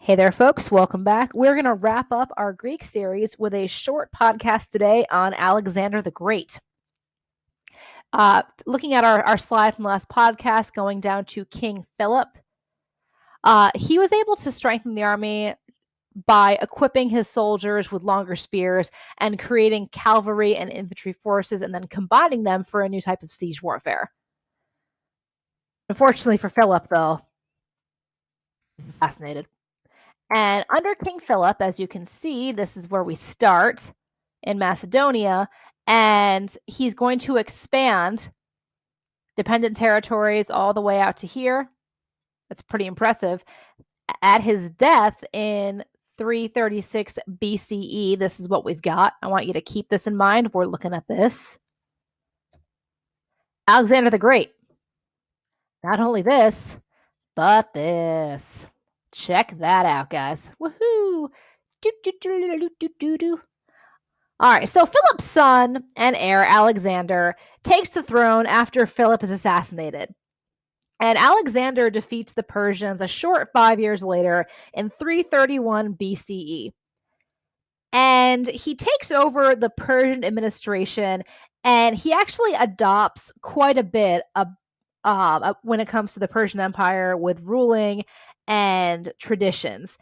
Hey there, folks. Welcome back. We're going to wrap up our Greek series with a short podcast today on Alexander the Great. Looking at our slide from the last podcast, going down to King Philip, he was able to strengthen the army by equipping his soldiers with longer spears and creating cavalry and infantry forces and then combining them for a new type of siege warfare. Unfortunately for Philip, though, he's assassinated. And under King Philip, as you can see, this is where we start in Macedonia, and he's going to expand dependent territories all the way out to here. That's pretty impressive. At his death in 336 BCE, this is what we've got. I want you to keep this in mind. We're looking at this. Alexander the Great. Not only this, but this. Check that out, guys. Woohoo! All right, so Philip's son and heir, Alexander, takes the throne after Philip is assassinated. And Alexander defeats the Persians a short 5 years later in 331 BCE. And he takes over the Persian administration, and he actually adopts quite a bit when it comes to the Persian Empire with ruling and traditions.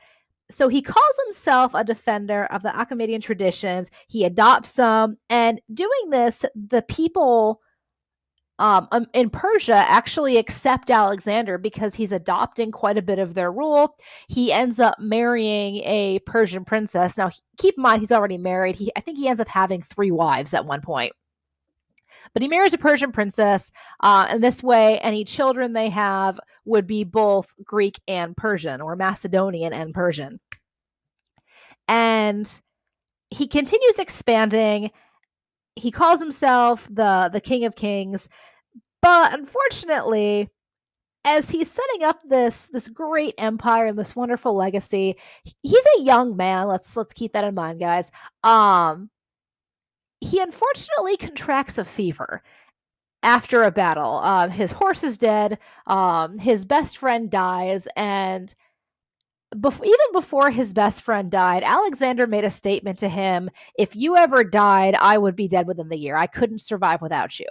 So he calls himself a defender of the Achaemenian traditions. He adopts them, and doing this, the people in Persia actually accept Alexander because he's adopting quite a bit of their rule. He ends up marrying a Persian princess. Now, keep in mind, he's already married. I think he ends up having 3 wives at one point. But he marries a Persian princess, and this way, any children they have would be both Greek and Persian, or Macedonian and Persian. And he continues expanding. He calls himself the King of Kings, but unfortunately, as he's setting up this great empire and this wonderful legacy, he's a young man. Let's keep that in mind, guys. He unfortunately contracts a fever after a battle. His horse is dead. His best friend dies, and even before his best friend died, Alexander made a statement to him: "If you ever died, I would be dead within the year. I couldn't survive without you."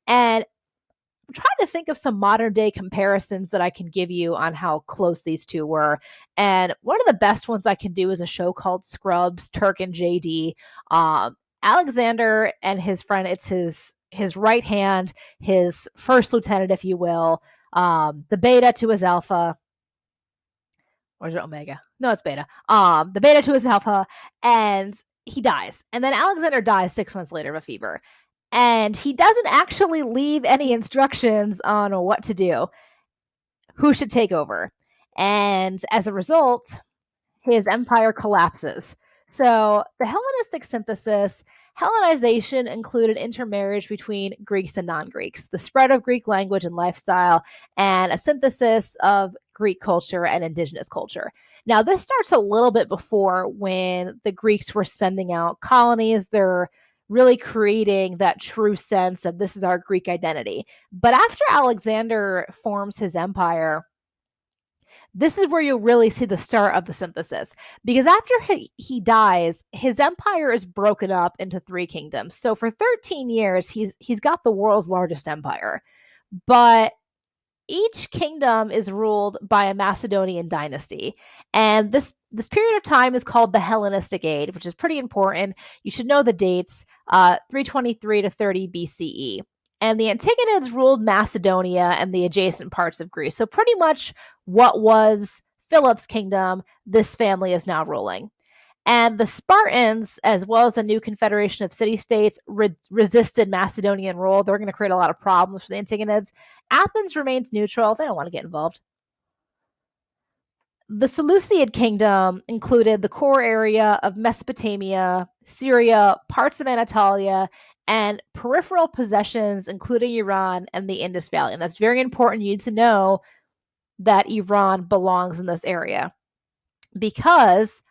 And I'm trying to think of some modern day comparisons that I can give you on how close these two were. And one of the best ones I can do is a show called Scrubs, Turk and JD. Alexander and his friend, it's his right hand, his first lieutenant, if you will, the beta to his alpha. Or is it omega? No, it's beta. The beta to his alpha, and he dies. And then Alexander dies 6 months later of a fever. And he doesn't actually leave any instructions on what to do, who should take over. And as a result, his empire collapses. So the Hellenistic synthesis, Hellenization included intermarriage between Greeks and non-Greeks, the spread of Greek language and lifestyle, and a synthesis of Greek culture and indigenous culture. Now, this starts a little bit before, when the Greeks were sending out colonies. They're really creating that true sense of this is our Greek identity. But after Alexander forms his empire, this is where you'll really see the start of the synthesis, because after he dies, his empire is broken up into 3 kingdoms. So for 13 years, he's got the world's largest empire, but each kingdom is ruled by a Macedonian dynasty, and this period of time is called the Hellenistic Age, which is pretty important. You should know the dates: 323 to 30 BCE. And the Antigonids ruled Macedonia and the adjacent parts of Greece. So pretty much what was Philip's kingdom, this family is now ruling. And the Spartans, as well as the new confederation of city-states, resisted Macedonian rule. They're going to create a lot of problems for the Antigonids. Athens remains neutral. They don't want to get involved. The Seleucid kingdom included the core area of Mesopotamia, Syria, parts of Anatolia, and peripheral possessions, including Iran and the Indus Valley. And that's very important. You need to know that Iran belongs in this area, because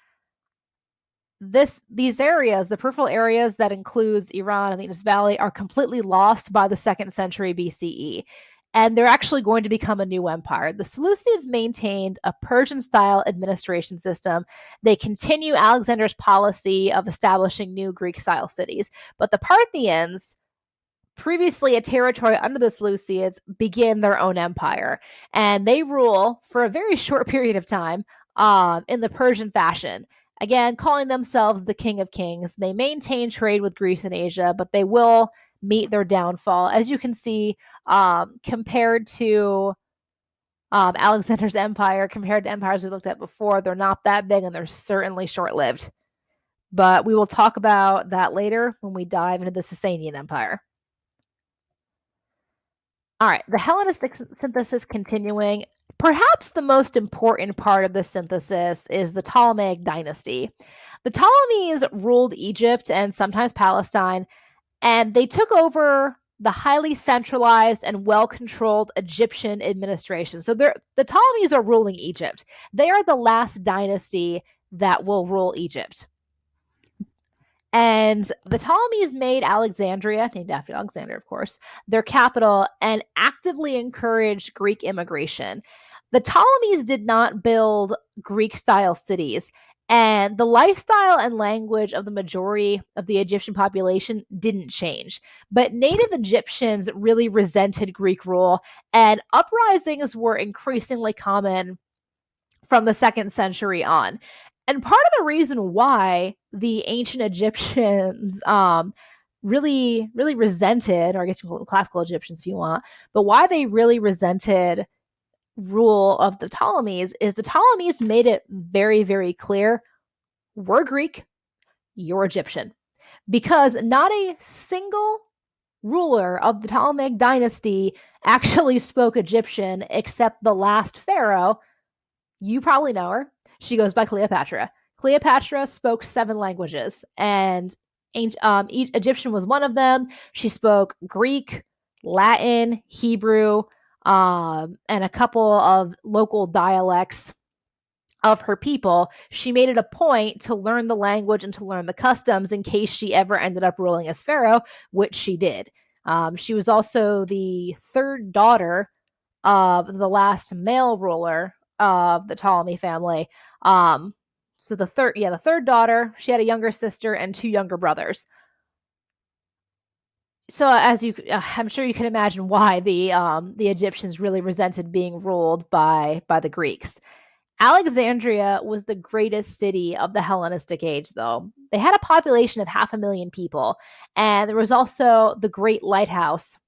these areas, the peripheral areas that includes Iran and the Indus Valley, are completely lost by the 2nd century BCE. and they're actually going to become a new empire. The Seleucids maintained a Persian-style administration system. They continue Alexander's policy of establishing new Greek-style cities, but the Parthians, previously a territory under the Seleucids, begin their own empire, and they rule for a very short period of time in the Persian fashion. Again, calling themselves the King of Kings. They maintain trade with Greece and Asia, but they will meet their downfall. As you can see, compared to Alexander's empire, compared to empires we looked at before, they're not that big and they're certainly short lived. But we will talk about that later when we dive into the Sasanian Empire. All right, the Hellenistic synthesis continuing. Perhaps the most important part of this synthesis is the Ptolemaic dynasty. The Ptolemies ruled Egypt and sometimes Palestine, and they took over the highly centralized and well-controlled Egyptian administration. So the Ptolemies are ruling Egypt. They are the last dynasty that will rule Egypt. And the Ptolemies made Alexandria, named after Alexander, of course, their capital and actively encouraged Greek immigration. The Ptolemies did not build Greek style cities, and the lifestyle and language of the majority of the Egyptian population didn't change. But native Egyptians really resented Greek rule, and uprisings were increasingly common from the 2nd century on. And part of the reason why the ancient Egyptians really resented, or I guess you call them classical Egyptians if you want, but why they really resented rule of the Ptolemies is the Ptolemies made it very, very clear, we're Greek, you're Egyptian. Because not a single ruler of the Ptolemaic dynasty actually spoke Egyptian except the last pharaoh. You probably know her. She goes by Cleopatra. Cleopatra spoke 7 languages, and Egyptian was one of them. She spoke Greek, Latin, Hebrew, and a couple of local dialects of her people. She made it a point to learn the language and to learn the customs in case she ever ended up ruling as pharaoh, which she did. She was also the 3rd daughter of the last male ruler of the Ptolemy family. So the third daughter, she had a younger sister and 2 younger brothers. So as I'm sure you can imagine why the Egyptians really resented being ruled by the Greeks. Alexandria was the greatest city of the Hellenistic age, though. They had a population of 500,000 people, and there was also the Great Lighthouse,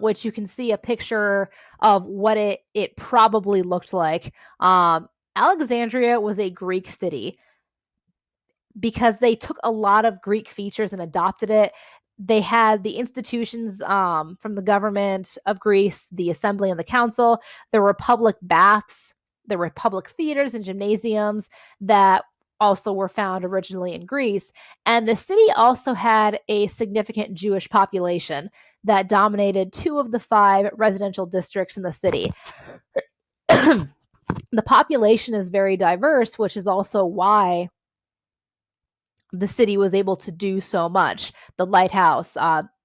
which you can see a picture of what it probably looked like. Alexandria was a Greek city because they took a lot of Greek features and adopted it. They had the institutions from the government of Greece, the assembly and the council. There were public baths. There were public theaters and gymnasiums that also were found originally in Greece. And the city also had a significant Jewish population that dominated 2 of the 5 residential districts in the city. The population is very diverse, which is also why the city was able to do so much. The lighthouse,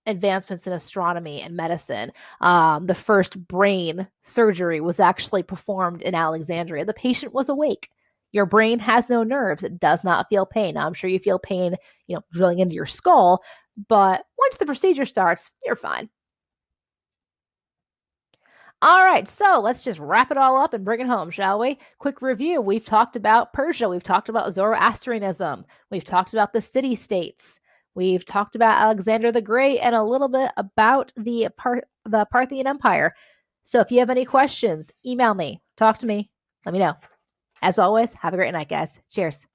advancements in astronomy and medicine. The first brain surgery was actually performed in Alexandria. The patient was awake. Your brain has no nerves. It does not feel pain. Now, I'm sure you feel pain, drilling into your skull, but once the procedure starts, you're fine. All right, so let's just wrap it all up and bring it home, shall we? Quick review. We've talked about Persia. We've talked about Zoroastrianism. We've talked about the city-states. We've talked about Alexander the Great and a little bit about the Parthian Empire. So if you have any questions, email me, talk to me, let me know. As always, have a great night, guys. Cheers.